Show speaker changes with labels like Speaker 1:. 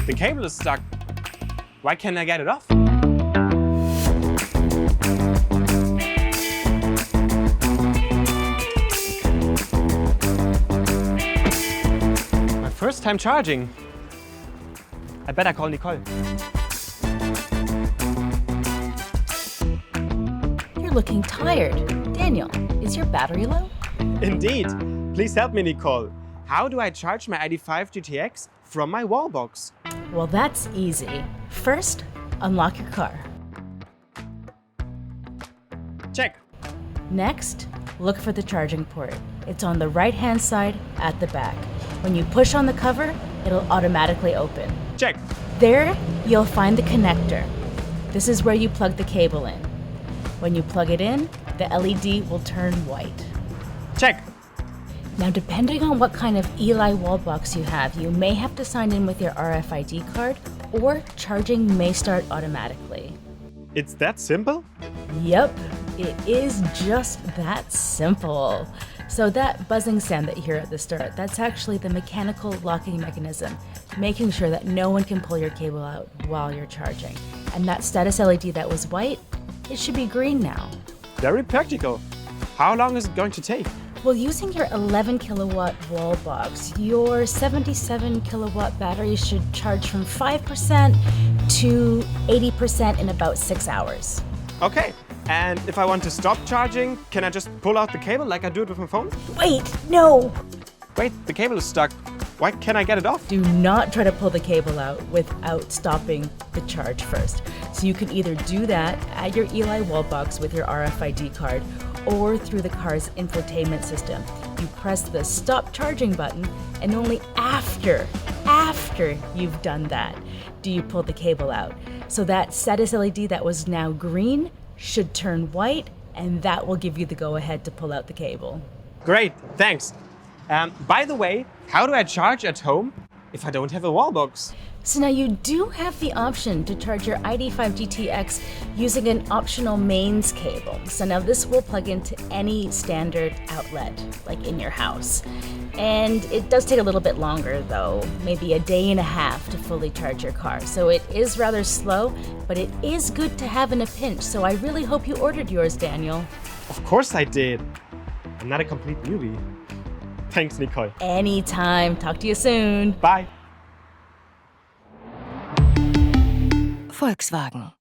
Speaker 1: the cable is stuck. Why can't I get it off? My first time charging. I better call Nicole.
Speaker 2: You're looking tired. Daniel, is your battery low?
Speaker 1: Indeed. Please help me, Nicole. How do I charge my ID.5 GTX from my wallbox?
Speaker 2: Well, that's easy. First, unlock your car.
Speaker 1: Check.
Speaker 2: Next, look for the charging port. It's on the right-hand side at the back. When you push on the cover, it'll automatically open.
Speaker 1: Check.
Speaker 2: There, you'll find the connector. This is where you plug the cable in. When you plug it in, the LED will turn white.
Speaker 1: Check.
Speaker 2: Now, depending on what kind of Elli wallbox you have, you may have to sign in with your RFID card, or charging may start automatically.
Speaker 1: It's that simple?
Speaker 2: Yep, it is just that simple. So that buzzing sound that you hear at the start, that's actually the mechanical locking mechanism, making sure that no one can pull your cable out while you're charging. And that status LED that was white, it should be green now.
Speaker 1: Very practical. How long is it going to take?
Speaker 2: Well, using your 11 kilowatt wall box, your 77 kilowatt battery should charge from 5% to 80% in about 6 hours.
Speaker 1: Okay. And if I want to stop charging, can I just pull out the cable like I do it with my phone?
Speaker 2: Wait, no!
Speaker 1: Wait, the cable is stuck. Why can't I get it off?
Speaker 2: Do not try to pull the cable out without stopping the charge first. So you can either do that at your Elli wall box with your RFID card, or through the car's infotainment system. You press the stop charging button, and only after you've done that, do you pull the cable out. So that status LED that was now green should turn white, and that will give you the go-ahead to pull out the cable.
Speaker 1: Great, thanks. By the way, how do I charge at home if I don't have a wall box?
Speaker 2: So now you do have the option to charge your ID.5 GTX using an optional mains cable. So now this will plug into any standard outlet, like in your house. And it does take a little bit longer though, maybe a day and a half to fully charge your car. So it is rather slow, but it is good to have in a pinch. So I really hope you ordered yours, Daniel.
Speaker 1: Of course I did. I'm not a complete newbie. Thanks, Nicole.
Speaker 2: Anytime. Talk to you soon.
Speaker 1: Bye.
Speaker 3: Volkswagen.